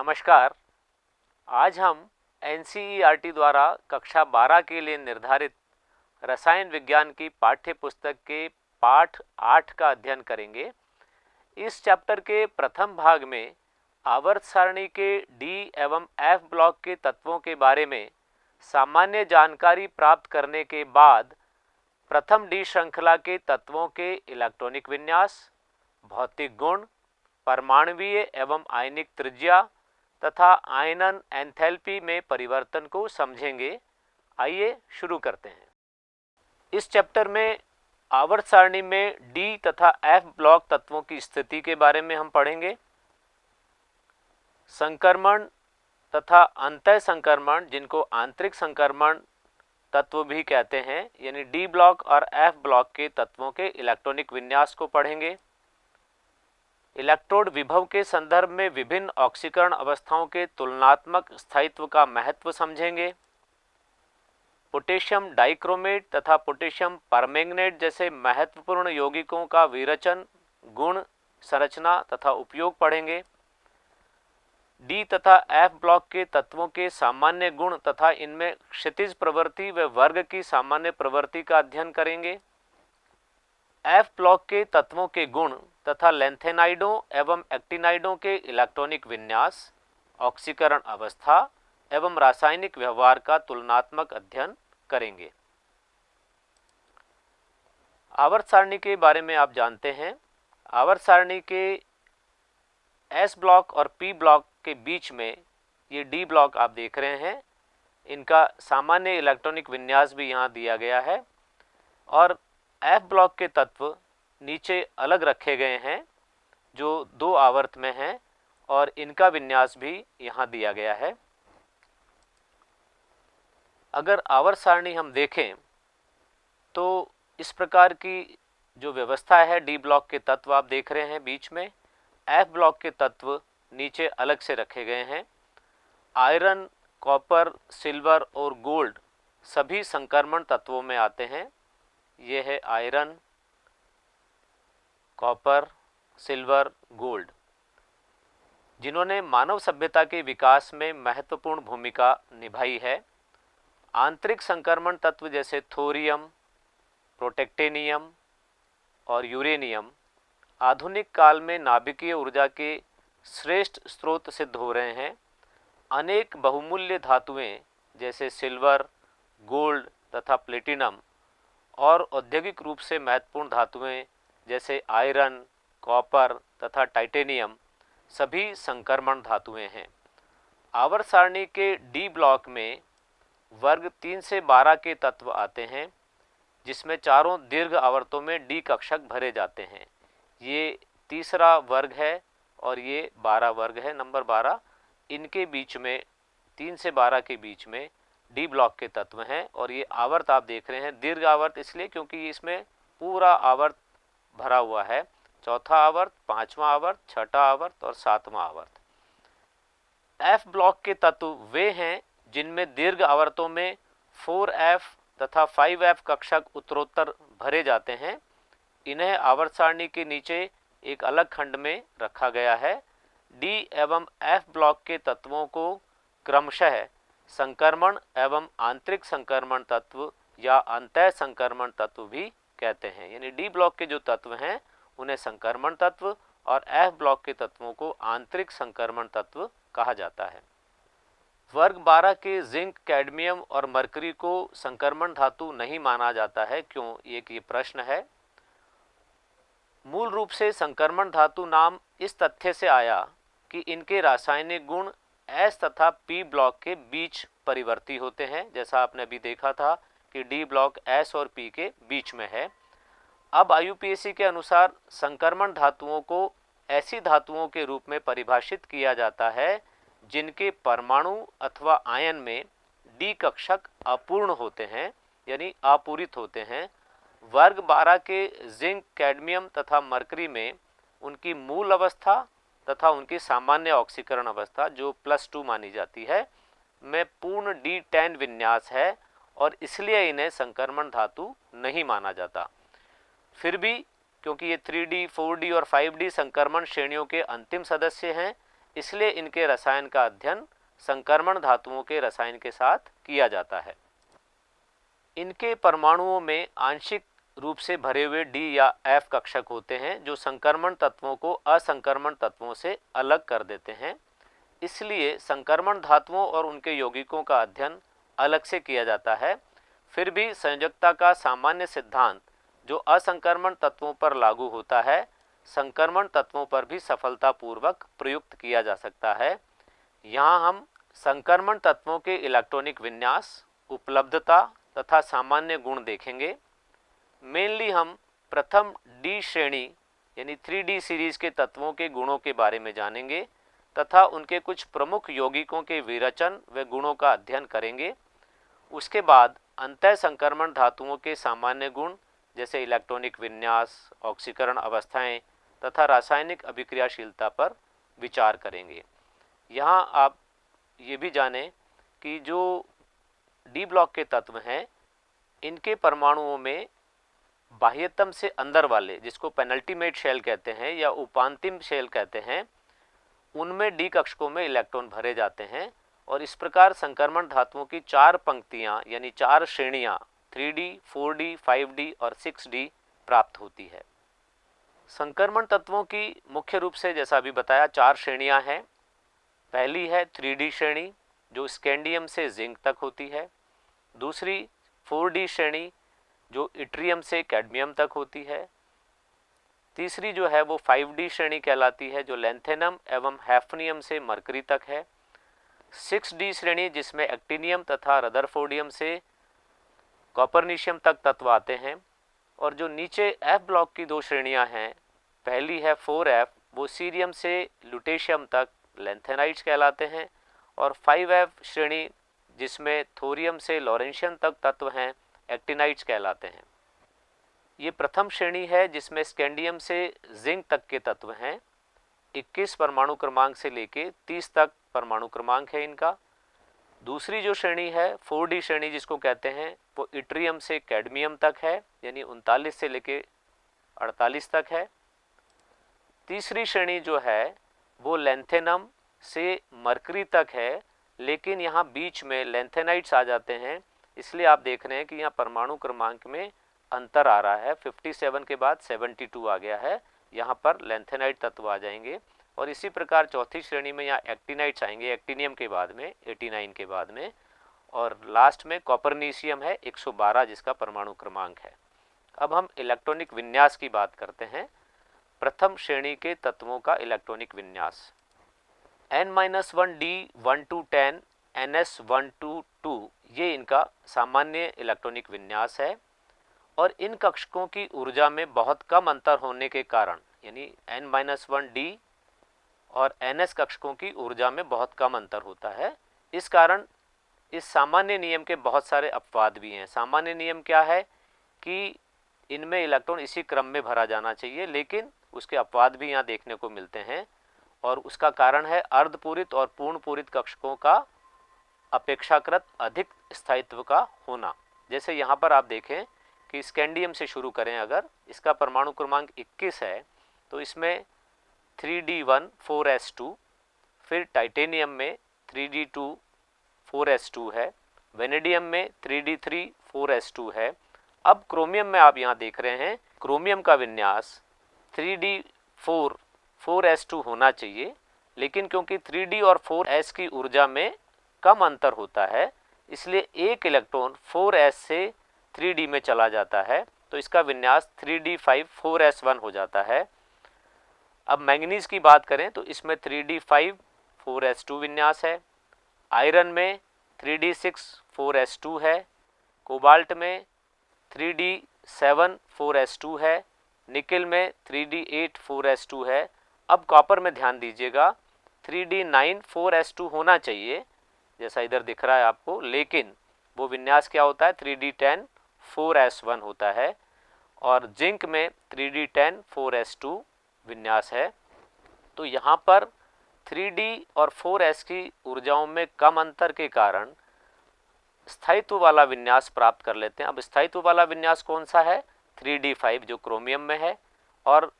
नमस्कार। आज हम एनसीईआरटी द्वारा कक्षा 12 के लिए निर्धारित रसायन विज्ञान की पाठ्य पुस्तक के पाठ 8 का अध्ययन करेंगे। इस चैप्टर के प्रथम भाग में आवर्त सारणी के डी एवं एफ ब्लॉक के तत्वों के बारे में सामान्य जानकारी प्राप्त करने के बाद प्रथम डी श्रृंखला के तत्वों के इलेक्ट्रॉनिक विन्यास, भौतिक गुण, परमाणुवीय एवं आयनिक त्रिज्या तथा आयनन एंथैल्पी में परिवर्तन को समझेंगे। आइए शुरू करते हैं। इस चैप्टर में आवर्त सारणी में डी तथा एफ ब्लॉक तत्वों की स्थिति के बारे में हम पढ़ेंगे। संक्रमण तथा अंतः संक्रमण, जिनको आंतरिक संक्रमण तत्व भी कहते हैं, यानी डी ब्लॉक और एफ ब्लॉक के तत्वों के इलेक्ट्रॉनिक विन्यास को पढ़ेंगे। इलेक्ट्रोड विभव के संदर्भ में विभिन्न ऑक्सीकरण अवस्थाओं के तुलनात्मक स्थायित्व का महत्व समझेंगे। पोटेशियम डाइक्रोमेट तथा पोटेशियम परमैंगनेट जैसे महत्वपूर्ण यौगिकों का विरचन, गुण, संरचना तथा उपयोग पढ़ेंगे। डी तथा एफ ब्लॉक के तत्वों के सामान्य गुण तथा इनमें क्षितिज प्रवृत्ति व वर्ग की सामान्य प्रवृत्ति का अध्ययन करेंगे। एफ ब्लॉक के तत्वों के गुण तथा लैंथेनाइडों एवं एक्टिनाइडों के इलेक्ट्रॉनिक विन्यास, ऑक्सीकरण अवस्था एवं रासायनिक व्यवहार का तुलनात्मक अध्ययन करेंगे। आवर्त सारणी के बारे में आप जानते हैं। आवर्त सारणी के एस ब्लॉक और पी ब्लॉक के बीच में ये डी ब्लॉक आप देख रहे हैं, इनका सामान्य इलेक्ट्रॉनिक विन्यास भी यहाँ दिया गया है और एफ ब्लॉक के तत्व नीचे अलग रखे गए हैं जो दो आवर्त में हैं और इनका विन्यास भी यहाँ दिया गया है। अगर आवर्त सारणी हम देखें तो इस प्रकार की जो व्यवस्था है, डी ब्लॉक के तत्व आप देख रहे हैं बीच में, एफ ब्लॉक के तत्व नीचे अलग से रखे गए हैं। आयरन, कॉपर, सिल्वर और गोल्ड सभी संक्रमण तत्वों में आते हैं। ये है आयरन, कॉपर, सिल्वर, गोल्ड, जिन्होंने मानव सभ्यता के विकास में महत्वपूर्ण भूमिका निभाई है। आंतरिक संक्रमण तत्व जैसे थोरियम, प्रोटेक्टेनियम और यूरेनियम आधुनिक काल में नाभिकीय ऊर्जा के श्रेष्ठ स्रोत सिद्ध हो रहे हैं। अनेक बहुमूल्य धातुएं जैसे सिल्वर, गोल्ड तथा प्लेटिनम और औद्योगिक रूप से महत्वपूर्ण धातुएं जैसे आयरन, कॉपर तथा टाइटेनियम सभी संक्रमण धातुएं हैं। आवर्त सारणी के डी ब्लॉक में वर्ग 3 से 12 के तत्व आते हैं, जिसमें चारों दीर्घ आवर्तों में डी कक्षक भरे जाते हैं। ये तीसरा वर्ग है और ये 12 वर्ग है, नंबर 12। इनके बीच में 3 से 12 के बीच में डी ब्लॉक के तत्व हैं और ये आवर्त आप देख रहे हैं दीर्घ आवर्त इसलिए क्योंकि इसमें पूरा आवर्त भरा हुआ है। चौथा आवर्त, पांचवा आवर्त, छठा आवर्त और सातवां आवर्त। एफ ब्लॉक के तत्व वे हैं जिनमें दीर्घ आवर्तों में 4f तथा 5f कक्षक उत्तरोत्तर भरे जाते हैं। इन्हें आवर्त सारणी के नीचे एक अलग खंड में रखा गया है। डी एवं एफ ब्लॉक के तत्वों को क्रमशः संक्रमण एवं आंतरिक संक्रमण तत्व या अंतः संक्रमण तत्व भी कहते हैं। यानी डी ब्लॉक के जो तत्व हैं उन्हें संक्रमण तत्व और एफ ब्लॉक के तत्वों को आंतरिक संक्रमण तत्व कहा जाता है। वर्ग 12 के जिंक, कैडमियम और मरकरी को संक्रमण धातु नहीं माना जाता है। क्यों? एक ये प्रश्न है। मूल रूप से संक्रमण धातु नाम इस तथ्य से आया कि इनके रासायनिक गुण एस तथा पी ब्लॉक के बीच परिवर्ती होते हैं। जैसा आपने अभी देखा था कि डी ब्लॉक एस और पी के बीच में है। अब आईयूपीएसी के अनुसार संक्रमण धातुओं को ऐसी धातुओं के रूप में परिभाषित किया जाता है जिनके परमाणु अथवा आयन में डी कक्षक अपूर्ण होते हैं, यानी अपूरित होते हैं। वर्ग 12 के जिंक, कैडमियम तथा मरकरी में उनकी मूल अवस्था तथा उनकी सामान्य ऑक्सीकरण अवस्था जो +2 मानी जाती है में पूर्ण D10 विन्यास है और इसलिए इन्हें संक्रमण धातु नहीं माना जाता। फिर भी क्योंकि ये 3D, 4D और 5D संक्रमण श्रेणियों के अंतिम सदस्य हैं, इसलिए इनके रसायन का अध्ययन संक्रमण धातुओं के रसायन के साथ किया जाता है। इनके परमाणुओं में आंशिक रूप से भरे हुए D या F कक्षक होते हैं जो संक्रमण तत्वों को असंक्रमण तत्वों से अलग कर देते हैं। इसलिए संक्रमण धातुओं और उनके यौगिकों का अध्ययन अलग से किया जाता है। फिर भी संयोजकता का सामान्य सिद्धांत जो असंक्रमण तत्वों पर लागू होता है, संक्रमण तत्वों पर भी सफलतापूर्वक प्रयुक्त किया जा सकता है। यहाँ हम संक्रमण तत्वों के इलेक्ट्रॉनिक विन्यास, उपलब्धता तथा सामान्य गुण देखेंगे। मेनली हम प्रथम D श्रेणी यानी 3D सीरीज के तत्वों के गुणों के बारे में जानेंगे तथा उनके कुछ प्रमुख यौगिकों के विरचन व गुणों का अध्ययन करेंगे। उसके बाद अंतः संक्रमण धातुओं के सामान्य गुण जैसे इलेक्ट्रॉनिक विन्यास, ऑक्सीकरण अवस्थाएं तथा रासायनिक अभिक्रियाशीलता पर विचार करेंगे। यहाँ आप ये भी जानें कि जो डी ब्लॉक के तत्व हैं, इनके परमाणुओं में बाह्यतम से अंदर वाले, जिसको पेनल्टीमेट शेल कहते हैं या उपांतिम शेल कहते हैं, उनमें डी कक्षकों में इलेक्ट्रॉन भरे जाते हैं और इस प्रकार संक्रमण धातुओं की 4 पंक्तियां यानी 4 श्रेणियां 3D, 4D, 5D और 6D प्राप्त होती है। संक्रमण तत्वों की मुख्य रूप से जैसा अभी बताया 4 श्रेणियां हैं। पहली है 3D श्रेणी जो स्कैंडियम से जिंक तक होती है। दूसरी 4D श्रेणी जो इट्रियम से कैडमियम तक होती है। तीसरी जो है वो 5D श्रेणी कहलाती है जो लैंथेनम एवं हैफनियम से मरकरी तक है। 6D श्रेणी जिसमें एक्टिनियम तथा रदरफोर्डियम से कॉपरनीशियम तक तत्व आते हैं। और जो नीचे F ब्लॉक की 2 श्रेणियां हैं, पहली है 4F वो सीरियम से लुटेशियम तक लैंथेनाइट्स कहलाते हैं और 5F श्रेणी जिसमें थोरियम से लॉरेंशियम तक तत्व हैं, एक्टिनाइट्स कहलाते हैं। ये प्रथम श्रेणी है जिसमें स्कैंडियम से जिंक तक के तत्व हैं। 21 परमाणु क्रमांक से लेके 30 तक परमाणु क्रमांक है इनका। दूसरी जो श्रेणी है 4D श्रेणी जिसको कहते हैं वो इट्रियम से कैडमियम तक है यानी 39 से लेके 48 तक है। तीसरी श्रेणी जो है वो लैंथेनम से मरकरी तक है, लेकिन यहाँ बीच में लैंथेनाइट्स आ जाते हैं, इसलिए आप देख रहे हैं कि यहाँ परमाणु क्रमांक में अंतर आ रहा है। 57 के बाद 72 आ गया है, यहाँ पर लैंथेनाइट तत्व आ जाएंगे। और इसी प्रकार चौथी श्रेणी में यहाँ एक्टिनाइट्स आएंगे, एक्टिनियम के बाद में 89 के बाद में। और लास्ट में कॉपरनीशियम है 112 जिसका परमाणु क्रमांक है। अब हम इलेक्ट्रॉनिक विन्यास की बात करते हैं। प्रथम श्रेणी के तत्वों का इलेक्ट्रॉनिक विन्यास N-1D 1 to 10 NS1 to 2 ये इनका सामान्य इलेक्ट्रॉनिक विन्यास है। और इन कक्षकों की ऊर्जा में बहुत कम अंतर होने के कारण यानी N-1D और NS कक्षकों की ऊर्जा में बहुत कम अंतर होता है। इस कारण इस सामान्य नियम के बहुत सारे अपवाद भी हैं। सामान्य नियम क्या है कि इनमें इलेक्ट्रॉन इसी क्रम में भरा जाना चाहिए, लेकिन उसके अपवाद भी यहाँ देखने को मिलते हैं और उसका कारण है अर्धपूरित और पूर्ण पूरित कक्षकों का अपेक्षाकृत अधिक स्थायित्व का होना। जैसे यहाँ पर आप देखें कि स्कैंडियम से शुरू करें, अगर इसका परमाणु क्रमांक 21 है तो इसमें 3D1 4s2, फिर टाइटेनियम में 3D2 4s2 है, वेनेडियम में 3D3 4s2 है। अब क्रोमियम में आप यहाँ देख रहे हैं क्रोमियम का विन्यास 3D4 4s2 होना चाहिए, लेकिन क्योंकि 3D और 4s की ऊर्जा में कम अंतर होता है इसलिए एक इलेक्ट्रॉन 4s से 3D में चला जाता है, तो इसका विन्यास 3D5 4s1 हो जाता है। अब मैंगनीज की बात करें तो इसमें 3D5 4s2 विन्यास है। आयरन में 3D6 4s2 है। कोबाल्ट में 3D7 4s2 है। निकेल में 3D8 4s2 है। अब कॉपर में ध्यान दीजिएगा 3D9 4s2 होना चाहिए जैसा इधर दिख रहा है आपको, लेकिन वो विन्यास क्या होता है 3D10 4s1 होता है। और जिंक में 3D10 4s2 विन्यास है। तो यहाँ पर 3D और 4s की ऊर्जाओं में कम अंतर के कारण स्थायित्व वाला विन्यास प्राप्त कर लेते हैं। अब स्थायित्व वाला विन्यास कौन सा है 3D5 जो क्रोमियम में है और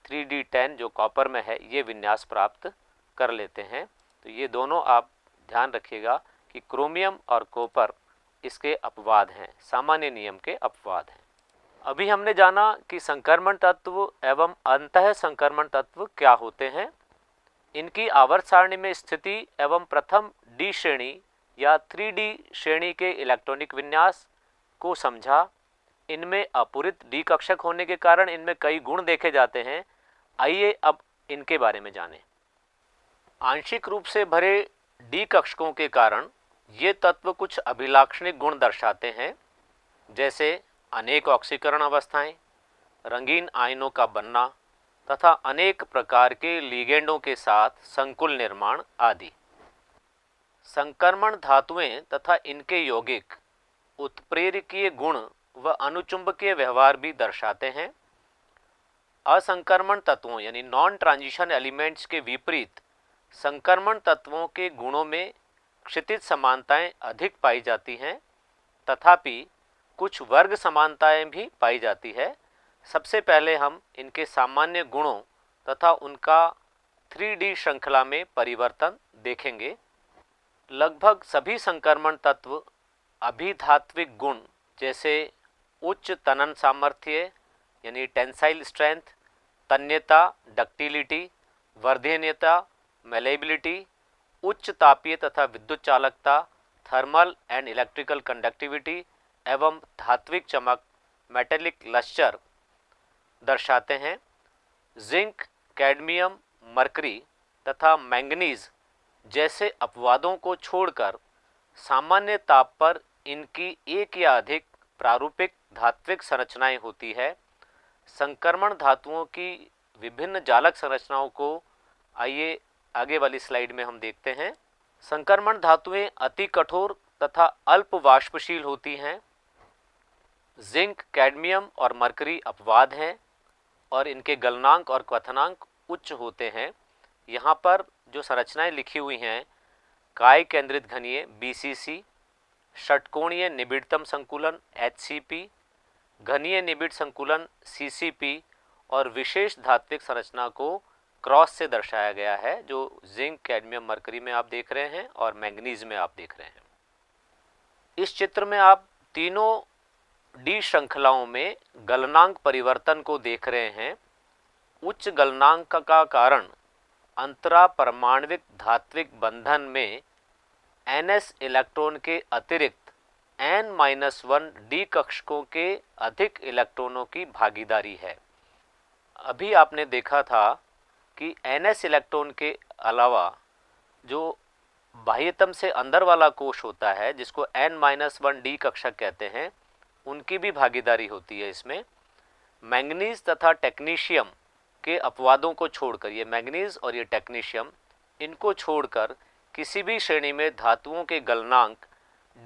3D10 जो कॉपर में है, ये विन्यास प्राप्त कर लेते हैं। तो ये दोनों आप ध्यान रखिएगा कि क्रोमियम और कॉपर इसके अपवाद हैं, सामान्य नियम के अपवाद हैं। अभी हमने जाना कि संक्रमण तत्व एवं अंतः संक्रमण तत्व क्या होते हैं, इनकी आवर्त सारणी में स्थिति एवं प्रथम डी श्रेणी या 3D श्रेणी के इलेक्ट्रॉनिक विन्यास को समझा। इनमें अपूरित डी कक्षक होने के कारण इनमें कई गुण देखे जाते हैं। आइए अब इनके बारे में जानें। आंशिक रूप से भरे डी कक्षकों के कारण ये तत्व कुछ अभिलाक्षणिक गुण दर्शाते हैं, जैसे अनेक ऑक्सीकरण अवस्थाएं, रंगीन आयनों का बनना तथा अनेक प्रकार के लिगेंडों के साथ संकुल निर्माण आदि। संक्रमण धातुएं तथा इनके यौगिक उत्प्रेरकीय गुण व अनुचुंबकीय व्यवहार भी दर्शाते हैं। असंक्रमण तत्वों यानी नॉन ट्रांजिशन एलिमेंट्स के विपरीत संक्रमण तत्वों के गुणों में क्षितिज समानताएं अधिक पाई जाती हैं, तथापि कुछ वर्ग समानताएं भी पाई जाती है। सबसे पहले हम इनके सामान्य गुणों तथा उनका 3D श्रृंखला में परिवर्तन देखेंगे। लगभग सभी संक्रमण तत्व अभिधात्विक गुण जैसे उच्च तनन सामर्थ्य यानी टेंसाइल स्ट्रेंथ, तन्यता डक्टिलिटी, वर्धनीयता मेलेबिलिटी, उच्च तापीय तथा विद्युत चालकता थर्मल एंड इलेक्ट्रिकल कंडक्टिविटी एवं धात्विक चमक मेटेलिक लस्चर दर्शाते हैं। जिंक, कैडमियम, मरकरी तथा मैंगनीज जैसे अपवादों को छोड़कर सामान्य ताप पर इनकी एक या अधिक प्रारूपिक धात्विक संरचनाएं होती है। संक्रमण धातुओं की विभिन्न जालक संरचनाओं को आइए आगे वाली स्लाइड में हम देखते हैं। संक्रमण धातुएं अति कठोर तथा अल्प वाष्पशील होती हैं। जिंक, कैडमियम और मरकरी अपवाद हैं और इनके गलनांक और क्वथनांक उच्च होते हैं। यहाँ पर जो संरचनाएं लिखी हुई हैं, काय केंद्रित घनीय BCC, षटकोणीय निबिड़तम संकुलन HCP, घनीय निबिड़ संकुलन CCP और विशेष धात्विक संरचना को क्रॉस से दर्शाया गया है, जो जिंक, कैडमियम, मरकरी में आप देख रहे हैं और मैंगनीज में आप देख रहे हैं। इस चित्र में आप तीनों डी श्रृंखलाओं में गलनांक परिवर्तन को देख रहे हैं। उच्च गलनांक का कारण अंतरा परमाणविक धात्विक बंधन में NS इलेक्ट्रॉन के अतिरिक्त N-1 डी कक्षकों के अधिक इलेक्ट्रॉनों की भागीदारी है। अभी आपने देखा था कि NS इलेक्ट्रॉन के अलावा जो बाह्यतम से अंदर वाला कोश होता है, जिसको N-1 डी कक्षक कहते हैं, उनकी भी भागीदारी होती है इसमें। मैंगनीज तथा टेक्नीशियम के अपवादों को छोड़कर, ये मैंगनीज और ये टेक्नीशियम, इनको छोड़कर किसी भी श्रेणी में धातुओं के गलनांक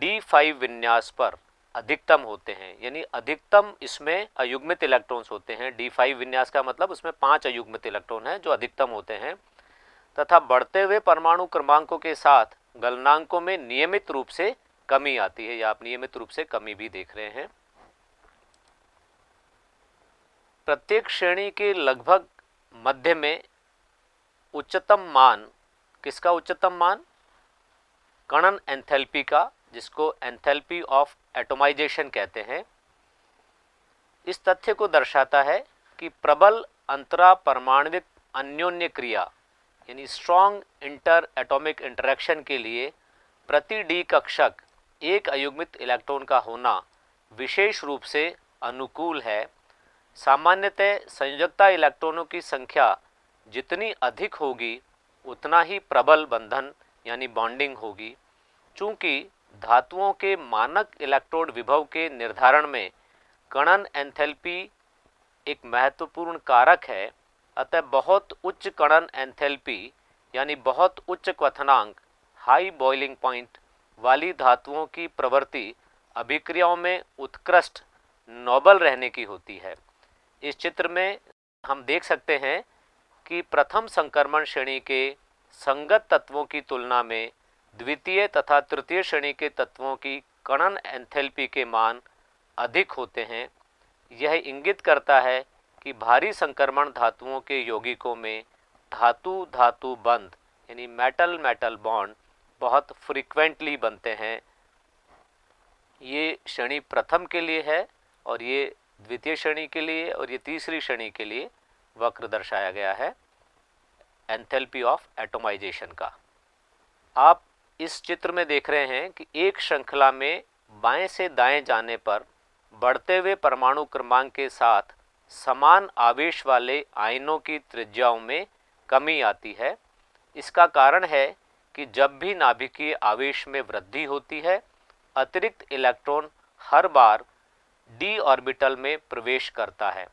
D5 विन्यास पर अधिकतम होते हैं, यानी अधिकतम इसमें अयुग्मित इलेक्ट्रॉन्स होते हैं। D5 विन्यास का मतलब उसमें 5 अयुग्मित इलेक्ट्रॉन हैं जो अधिकतम होते हैं, तथा बढ़ते हुए परमाणु क्रमांकों के साथ गलनांकों में नियमित रूप से कमी आती है, या आप नियमित रूप से कमी भी देख रहे हैं। प्रत्येक श्रेणी के लगभग मध्य में उच्चतम मान, किसका उच्चतम मान? कणन एंथैल्पी का, जिसको एंथैल्पी ऑफ एटोमाइजेशन कहते हैं। इस तथ्य को दर्शाता है कि प्रबल अंतरा परमाणविक अन्योन्य क्रिया यानी स्ट्रॉन्ग इंटर एटॉमिक इंटरेक्शन के लिए प्रति डी कक्षक एक अयुग्मित इलेक्ट्रॉन का होना विशेष रूप से अनुकूल है। सामान्यतः संयोजकता इलेक्ट्रॉनों की संख्या जितनी अधिक होगी उतना ही प्रबल बंधन यानी बॉन्डिंग होगी। चूँकि धातुओं के मानक इलेक्ट्रोड विभव के निर्धारण में कणन एंथैल्पी एक महत्वपूर्ण कारक है, अतः बहुत उच्च कणन एंथैल्पी यानी बहुत उच्च क्वथनांक हाई बॉइलिंग पॉइंट वाली धातुओं की प्रवृत्ति अभिक्रियाओं में उत्कृष्ट नोबल रहने की होती है। इस चित्र में हम देख सकते हैं कि प्रथम संक्रमण श्रेणी के संगत तत्वों की तुलना में द्वितीय तथा तृतीय श्रेणी के तत्वों की कणन एंथैल्पी के मान अधिक होते हैं। यह इंगित करता है कि भारी संक्रमण धातुओं के यौगिकों में धातु धातु बंध यानी मेटल मेटल बॉन्ड बहुत फ्रीक्वेंटली बनते हैं। ये श्रेणी प्रथम के लिए है और ये द्वितीय श्रेणी के लिए और ये तीसरी श्रेणी के लिए वक्र दर्शाया गया है एंथैल्पी ऑफ एटोमाइजेशन का। आप इस चित्र में देख रहे हैं कि एक श्रृंखला में बाएं से दाएं जाने पर बढ़ते हुए परमाणु क्रमांक के साथ समान आवेश वाले आयनों की त्रिज्याओं में कमी आती है। इसका कारण है कि जब भी नाभिकीय आवेश में वृद्धि होती है, अतिरिक्त इलेक्ट्रॉन हर बार d ऑर्बिटल में प्रवेश करता है।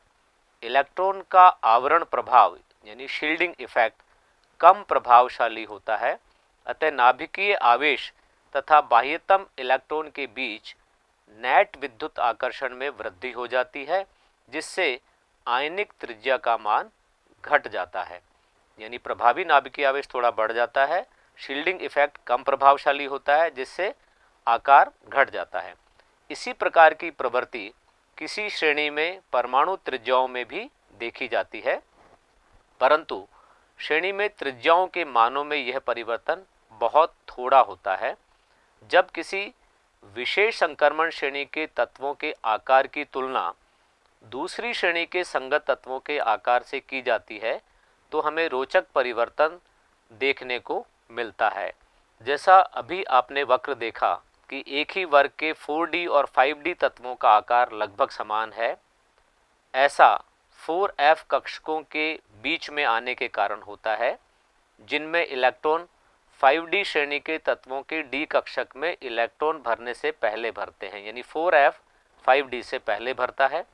इलेक्ट्रॉन का आवरण प्रभाव यानी शील्डिंग इफेक्ट कम प्रभावशाली होता है, अतः नाभिकीय आवेश तथा बाह्यतम इलेक्ट्रॉन के बीच नेट विद्युत आकर्षण में वृद्धि हो जाती है, जिससे आयनिक त्रिज्या का मान घट जाता है। यानी प्रभावी नाभिकीय आवेश थोड़ा बढ़ जाता है, शील्डिंग इफेक्ट कम प्रभावशाली होता है, जिससे आकार घट जाता है। इसी प्रकार की प्रवृत्ति किसी श्रेणी में परमाणु त्रिज्याओं में भी देखी जाती है, परंतु श्रेणी में त्रिज्याओं के मानों में यह परिवर्तन बहुत थोड़ा होता है। जब किसी विशेष संक्रमण श्रेणी के तत्वों के आकार की तुलना दूसरी श्रेणी के संगत तत्वों के आकार से की जाती है, तो हमें रोचक परिवर्तन देखने को मिलता है। जैसा अभी आपने वक्र देखा कि एक ही वर्ग के 4D और 5D तत्वों का आकार लगभग समान है, ऐसा 4f कक्षकों के बीच में आने के कारण होता है, जिनमें इलेक्ट्रॉन 5D श्रेणी के तत्वों के D कक्षक में इलेक्ट्रॉन भरने से पहले भरते हैं। यानी 4f 5D से पहले भरता है।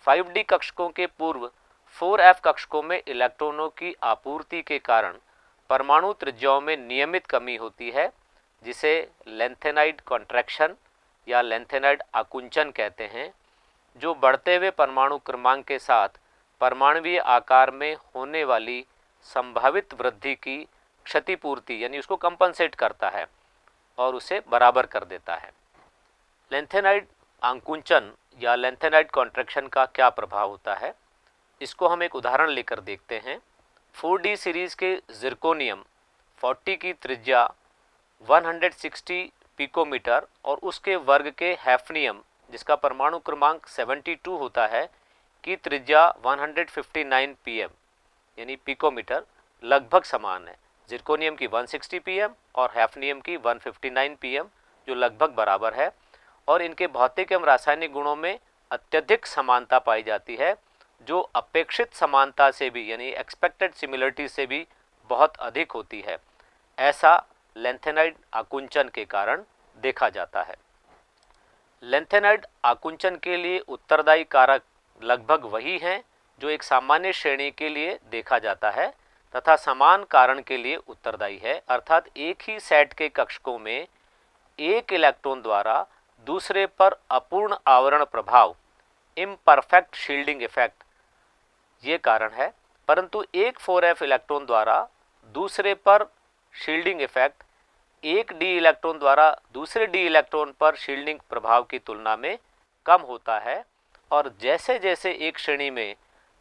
5D कक्षकों के पूर्व 4f कक्षकों में इलेक्ट्रॉनों की आपूर्ति के कारण परमाणु त्रिज्याओं में नियमित कमी होती है, जिसे लेंथेनाइड कॉन्ट्रैक्शन या लेंथेनाइड आकुंचन कहते हैं, जो बढ़ते हुए परमाणु क्रमांक के साथ परमाणुवीय आकार में होने वाली संभावित वृद्धि की क्षतिपूर्ति यानी उसको कंपनसेट करता है और उसे बराबर कर देता है। लेंथेनाइड आकुंचन या लेंथेनाइड कॉन्ट्रैक्शन का क्या प्रभाव होता है, इसको हम एक उदाहरण लेकर देखते हैं। 4D सीरीज के जिरकोनियम 40 की त्रिज्या 160 पिकोमीटर और उसके वर्ग के हैफनियम जिसका परमाणु क्रमांक 72 होता है की त्रिज्या 159 pm यानी पिकोमीटर लगभग समान है। जिरकोनियम की 160 pm और हैफनियम की 159 pm जो लगभग बराबर है, और इनके भौतिक एवं रासायनिक गुणों में अत्यधिक समानता पाई जाती है, जो अपेक्षित समानता से भी यानी एक्सपेक्टेड सिमिलरिटी से भी बहुत अधिक होती है। ऐसा लेंथेनाइड आकुंचन के कारण देखा जाता है। लेंथेनाइड आकुंचन के लिए उत्तरदायी कारक लगभग वही हैं जो एक सामान्य श्रेणी के लिए देखा जाता है तथा समान कारण के लिए उत्तरदायी है, अर्थात एक ही सेट के कक्षकों में एक इलेक्ट्रॉन द्वारा दूसरे पर अपूर्ण आवरण प्रभाव इम्परफेक्ट शील्डिंग इफेक्ट ये कारण है, परंतु एक 4f इलेक्ट्रॉन द्वारा दूसरे पर शील्डिंग इफेक्ट एक d इलेक्ट्रॉन द्वारा दूसरे d इलेक्ट्रॉन पर शील्डिंग प्रभाव की तुलना में कम होता है। और जैसे जैसे एक श्रेणी में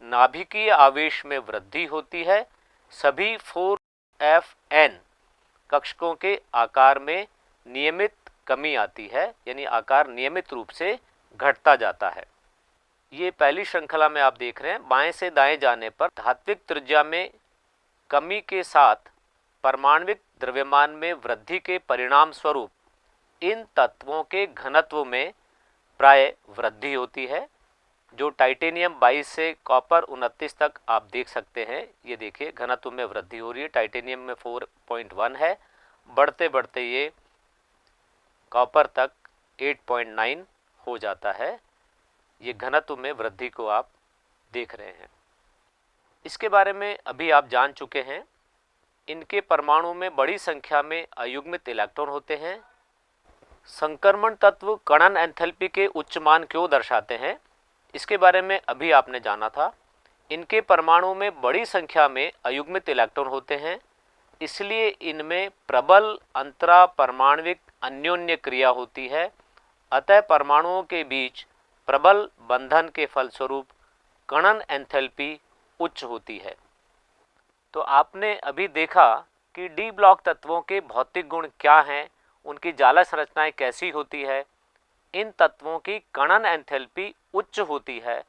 नाभिकीय आवेश में वृद्धि होती है, सभी 4fn कक्षकों के आकार में नियमित कमी आती है, यानी आकार नियमित रूप से घटता जाता है। ये पहली श्रृंखला में आप देख रहे हैं, बाएं से दाएं जाने पर धात्विक त्रिज्या में कमी के साथ परमाणविक द्रव्यमान में वृद्धि के परिणाम स्वरूप इन तत्वों के घनत्व में प्राय वृद्धि होती है, जो टाइटेनियम 22 से कॉपर 29 तक आप देख सकते हैं। ये देखिए घनत्व में वृद्धि हो रही है। टाइटेनियम में 4.1 है, बढ़ते बढ़ते ये कॉपर तक 8.9 हो जाता है। ये घनत्व में वृद्धि को आप देख रहे हैं। इसके बारे में अभी आप जान चुके हैं। इनके परमाणु में बड़ी संख्या में अयुग्मित इलेक्ट्रॉन होते हैं। संक्रमण तत्व कणन एंथैल्पी के उच्च मान क्यों दर्शाते हैं, इसके बारे में अभी आपने जाना था। इनके परमाणु में बड़ी संख्या में अयुग्मित इलेक्ट्रॉन होते हैं, इसलिए इनमें प्रबल अंतरा परमाणविक अन्योन्य क्रिया होती है। अतः परमाणुओं के बीच प्रबल बंधन के फलस्वरूप कणन एंथैल्पी उच्च होती है। तो आपने अभी देखा कि डी ब्लॉक तत्वों के भौतिक गुण क्या हैं, उनकी जाला संरचनाएं कैसी होती है, इन तत्वों की कणन एंथैल्पी उच्च होती है,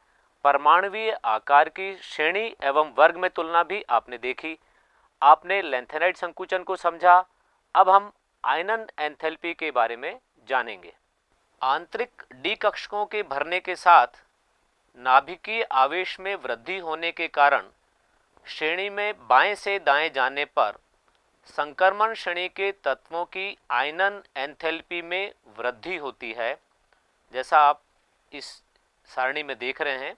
परमाणुवीय आकार की श्रेणी एवं वर्ग में तुलना भी आपने देखी, आपने लैंथेनाइड संकुचन को समझा। अब हम आयनन एंथैल्पी के बारे में जानेंगे। आंतरिक डी कक्षकों के भरने के साथ नाभिकीय आवेश में वृद्धि होने के कारण श्रेणी में बाएं से दाएं जाने पर संक्रमण श्रेणी के तत्वों की आयनन एंथैल्पी में वृद्धि होती है। जैसा आप इस सारणी में देख रहे हैं,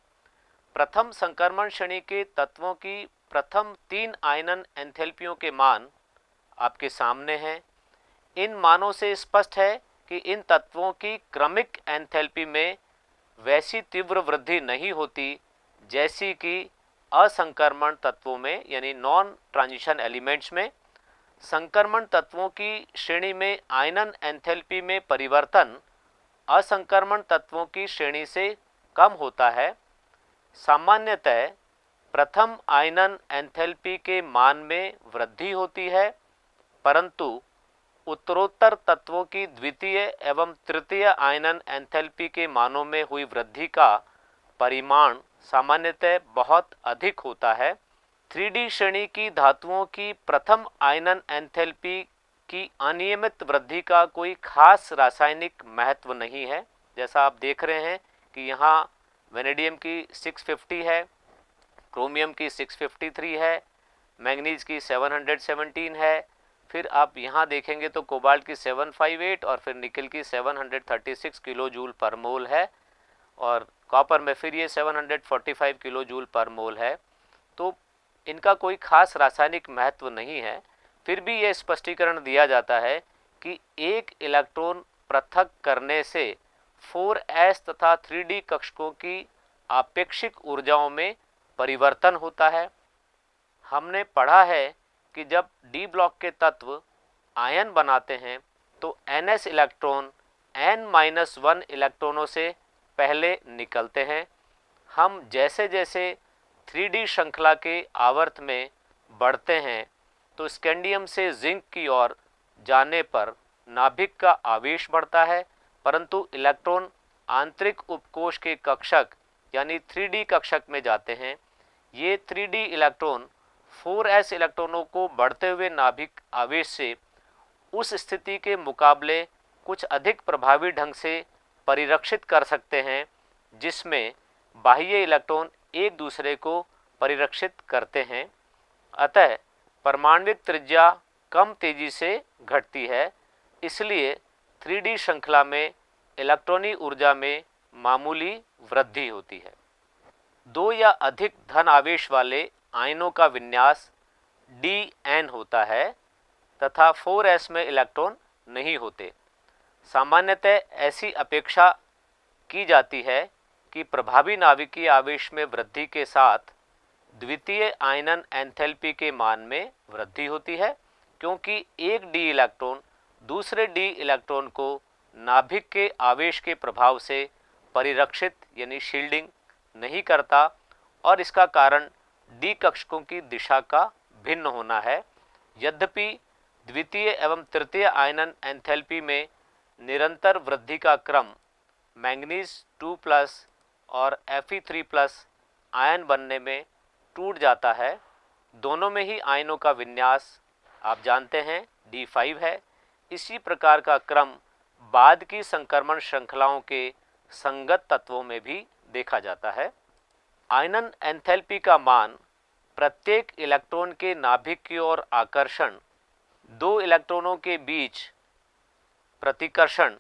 प्रथम संक्रमण श्रेणी के तत्वों की प्रथम 3 आयनन एंथैल्पियों के मान आपके सामने हैं। इन मानों से स्पष्ट है कि इन तत्वों की क्रमिक एंथैल्पी में वैसी तीव्र वृद्धि नहीं होती जैसी कि असंक्रमण तत्वों में, यानी नॉन ट्रांजिशन एलिमेंट्स में। संक्रमण तत्वों की श्रेणी में आयनन एंथैल्पी में परिवर्तन असंक्रमण तत्वों की श्रेणी से कम होता है। सामान्यतः प्रथम आयनन एंथैल्पी के मान में वृद्धि होती है, परंतु उत्तरोत्तर तत्वों की द्वितीय एवं तृतीय आयनन एंथैल्पी के मानों में हुई वृद्धि का परिमाण सामान्यतः बहुत अधिक होता है। 3D श्रेणी की धातुओं की प्रथम आयनन एंथैल्पी की अनियमित वृद्धि का कोई खास रासायनिक महत्व नहीं है। जैसा आप देख रहे हैं कि यहाँ वेनेडियम की 650 है, क्रोमियम की 653 है, मैंगनीज की 717 है, फिर आप यहाँ देखेंगे तो कोबाल्ट की 758 और फिर निकल की 736 किलो जूल पर मोल है, और कॉपर में फिर ये 745 किलो जूल पर मोल है। तो इनका कोई खास रासायनिक महत्व नहीं है। फिर भी ये स्पष्टीकरण दिया जाता है कि एक इलेक्ट्रॉन पृथक करने से 4s तथा 3D कक्षकों की आपेक्षिक ऊर्जाओं में परिवर्तन होता है। हमने पढ़ा है कि जब डी ब्लॉक के तत्व आयन बनाते हैं तो ns इलेक्ट्रॉन n-1 इलेक्ट्रॉनों से पहले निकलते हैं। हम जैसे जैसे 3D श्रृंखला के आवर्त में बढ़ते हैं तो स्कैंडियम से जिंक की ओर जाने पर नाभिक का आवेश बढ़ता है, परंतु इलेक्ट्रॉन आंतरिक उपकोश के कक्षक यानी 3D कक्षक में जाते हैं। ये 3D इलेक्ट्रॉन 4s इलेक्ट्रॉनों को बढ़ते हुए नाभिक आवेश से उस स्थिति के मुकाबले कुछ अधिक प्रभावी ढंग से परिरक्षित कर सकते हैं जिसमें बाह्य इलेक्ट्रॉन एक दूसरे को परिरक्षित करते हैं। अतः परमाणविक त्रिज्या कम तेजी से घटती है, इसलिए 3D श्रृंखला में इलेक्ट्रॉनी ऊर्जा में मामूली वृद्धि होती है। 2 या अधिक धन आवेश वाले आयनों का विन्यास Dn होता है तथा 4s में इलेक्ट्रॉन नहीं होते। सामान्यतः ऐसी अपेक्षा की जाती है कि प्रभावी नाभिकीय आवेश में वृद्धि के साथ द्वितीय आयनन एंथैल्पी के मान में वृद्धि होती है, क्योंकि एक D इलेक्ट्रॉन दूसरे D इलेक्ट्रॉन को नाभिक के आवेश के प्रभाव से परिरक्षित यानी शील्डिंग नहीं करता, और इसका कारण D कक्षकों की दिशा का भिन्न होना है। यद्यपि द्वितीय एवं तृतीय आयनन एंथैल्पी में निरंतर वृद्धि का क्रम मैंगनीज 2+ और Fe3+ आयन बनने में टूट जाता है। दोनों में ही आयनों का विन्यास आप जानते हैं D5 है। इसी प्रकार का क्रम बाद की संक्रमण श्रृंखलाओं के संगत तत्वों में भी देखा जाता है। आयनन एंथैल्पी का मान प्रत्येक इलेक्ट्रॉन के नाभिक की ओर आकर्षण, 2 इलेक्ट्रॉनों के बीच प्रतिकर्षण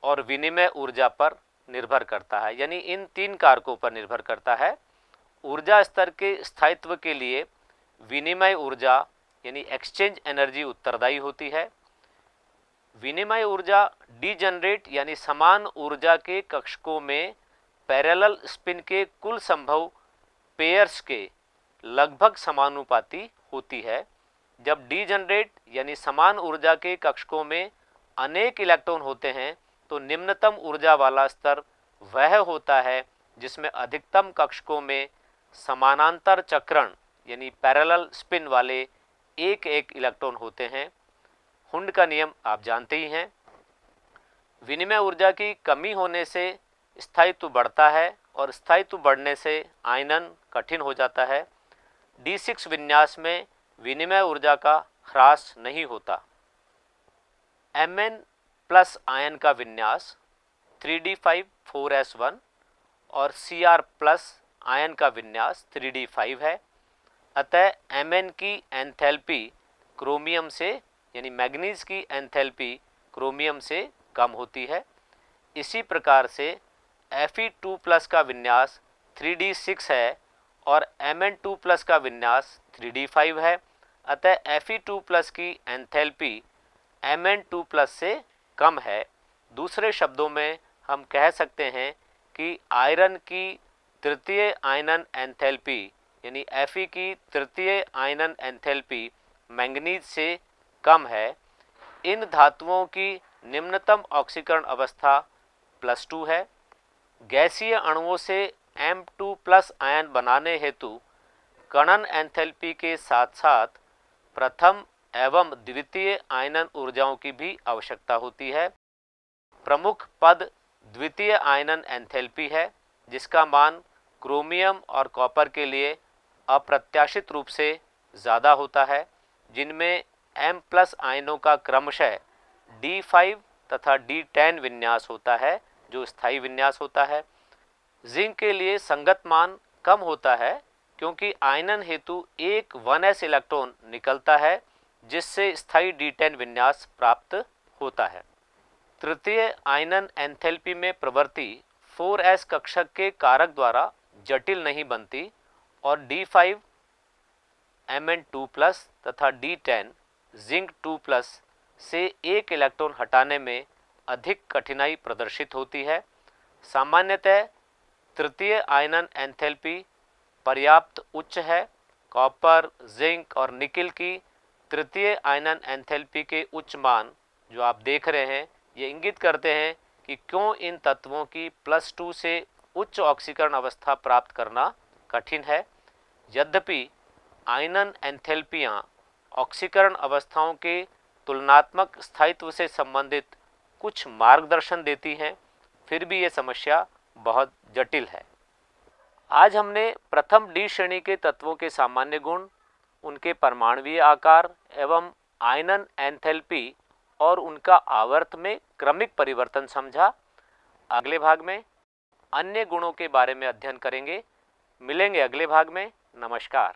और विनिमय ऊर्जा पर निर्भर करता है, यानी इन 3 कारकों पर निर्भर करता है। ऊर्जा स्तर के स्थायित्व के लिए विनिमय ऊर्जा यानी एक्सचेंज एनर्जी उत्तरदायी होती है। विनिमय ऊर्जा डीजनरेट यानी समान ऊर्जा के कक्षकों में पैरेलल स्पिन के कुल संभव पेयर्स के लगभग समानुपाती होती है। जब डीजनरेट यानी समान ऊर्जा के कक्षकों में अनेक इलेक्ट्रॉन होते हैं तो निम्नतम ऊर्जा वाला स्तर वह होता है जिसमें अधिकतम कक्षकों में समानांतर चक्रण यानी पैरेलल स्पिन वाले एक एक इलेक्ट्रॉन होते हैं। हुंड का नियम आप जानते ही हैं। विनिमय ऊर्जा की कमी होने से स्थायित्व बढ़ता है और स्थायित्व बढ़ने से आयनन कठिन हो जाता है। D6 विन्यास में विनिमय ऊर्जा का ह्रास नहीं होता। Mn प्लस आयन का विन्यास 3d5 4s1 और Cr प्लस आयन का विन्यास 3d5 है। अतः Mn की एंथैल्पी क्रोमियम से यानी मैग्नीज की एंथैल्पी क्रोमियम से कम होती है। इसी प्रकार से Fe2 प्लस का विन्यास 3d6 है और Mn2 प्लस का विन्यास 3d5 है। अतः Fe2 प्लस की एंथैल्पी Mn2 प्लस से कम है। दूसरे शब्दों में हम कह सकते हैं कि आयरन की तृतीय आयनन एंथैल्पी यानी Fe की तृतीय आयनन एंथैल्पी मैंगनीज से कम है। इन धातुओं की निम्नतम ऑक्सीकरण अवस्था +2 है। गैसीय अणुओं से M2 प्लस आयन बनाने हेतु कणन एंथैल्पी के साथ साथ प्रथम एवं द्वितीय आयनन ऊर्जाओं की भी आवश्यकता होती है। प्रमुख पद द्वितीय आयनन एंथैल्पी है, जिसका मान क्रोमियम और कॉपर के लिए अप्रत्याशित रूप से ज़्यादा होता है, जिनमें M प्लस आयनों का क्रमशः D5 तथा D10 विन्यास होता है, जो स्थायी विन्यास होता है। जिंक के लिए संगत मान कम होता है, क्योंकि आयनन हेतु एक 1s इलेक्ट्रॉन निकलता है, जिससे स्थायी D10 विन्यास प्राप्त होता है। तृतीय आयनन एंथैल्पी में प्रवृत्ति 4s कक्षक के कारक द्वारा जटिल नहीं बनती और D5 Mn2 प्लस तथा D10 जिंक 2 प्लस से एक इलेक्ट्रॉन हटाने में अधिक कठिनाई प्रदर्शित होती है। सामान्यतः तृतीय आयनन एंथैल्पी पर्याप्त उच्च है। कॉपर, जिंक और निकिल की तृतीय आयनन एंथैल्पी के उच्च मान जो आप देख रहे हैं, ये इंगित करते हैं कि क्यों इन तत्वों की +2 से उच्च ऑक्सीकरण अवस्था प्राप्त करना कठिन है। यद्यपि आयनन एंथैल्पियाँ ऑक्सीकरण अवस्थाओं के तुलनात्मक स्थायित्व से संबंधित कुछ मार्गदर्शन देती हैं, फिर भी ये समस्या बहुत जटिल है। आज हमने प्रथम D श्रेणी के तत्वों के सामान्य गुण, उनके परमाणुीय आकार एवं आयनन एंथैल्पी और उनका आवर्त में क्रमिक परिवर्तन समझा। अगले भाग में अन्य गुणों के बारे में अध्ययन करेंगे। मिलेंगे अगले भाग में। नमस्कार।